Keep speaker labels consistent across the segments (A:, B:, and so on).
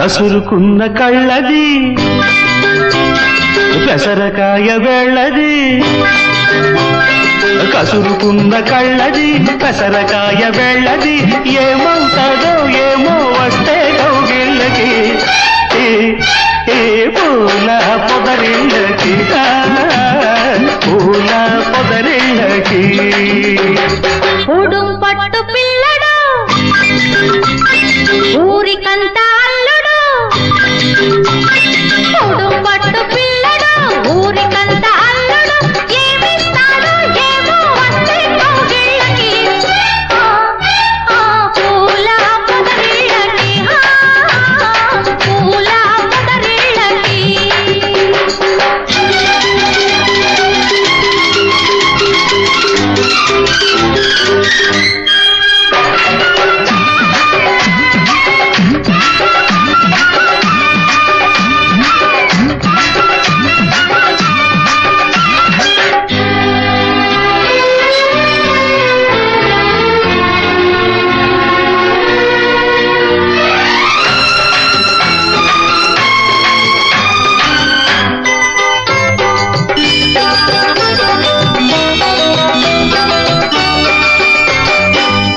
A: కసురుకున్న కళ్ళది పెసరకాయ వెళ్ళది కసురుకున్న కళ్ళది పెసరకాయ వెళ్ళది ఏమవుతాడో ఏమో వస్తే కౌగిళ్ళకి పూల పొదరిళ్ళకి పూల పొదరిళ్ళకి
B: ఉడుం పట్టు పిల్లడు ఊరికంతా అల్లుడు ఉడుం పట్టు పిల్లడు ఊరికంతా అల్లుడు ఏమిస్తాడు ఏమో వస్తే కౌగిళ్ళకి పూల పొదరిళ్ళకి పూల పొదరిళ్ళకి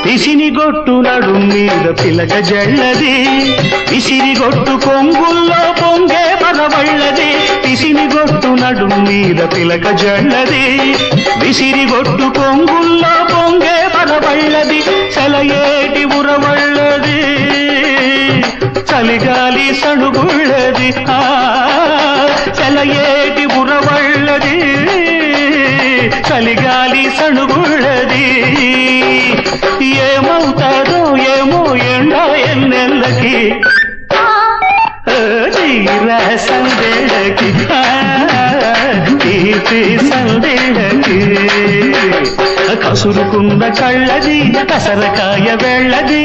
A: విసిరిగొట్టు నడు మీద పిలక జల్లది విసిరిగొట్టు కొంగుల్లో పొంగే పరవళ్ళది విసిరిగొట్టు నడు మీద పిలక జల్లది విసిరిగొట్టు కొంగుల్లో పొంగే పరవళ్ళది సెలయేటి ఉరవళ్ళది చలిగాలి సడుగుళ్ళది సెలయేటి ఉరవళ్ళది చలిగాలి సడుగుళ్ళది ఏమవుతాడో ఏమో ఎండా ఎన్నెళ్ళకి తీరా సందేళ్ళకి తీపి సందేళ్ళకి కసురుకున్న కళ్ళది కసరకాయ వెళ్ళది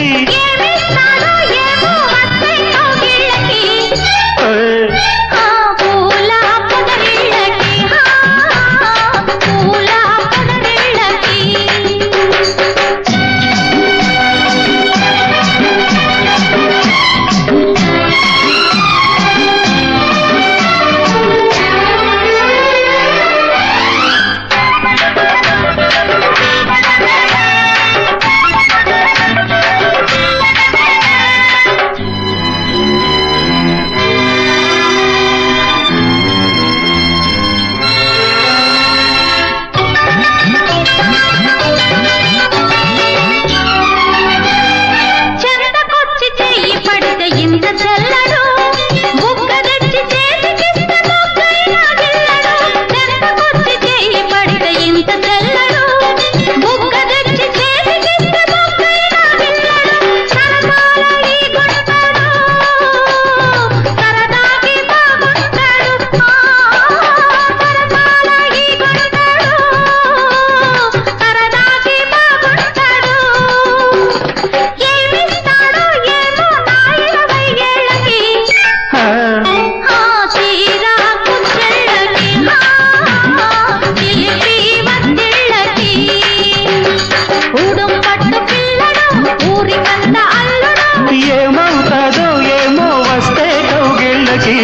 A: ఏమవుతాదో ఏమో వస్తే కౌగిళ్ళకి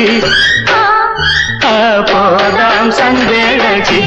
A: పోదాం సందేళ్ళకి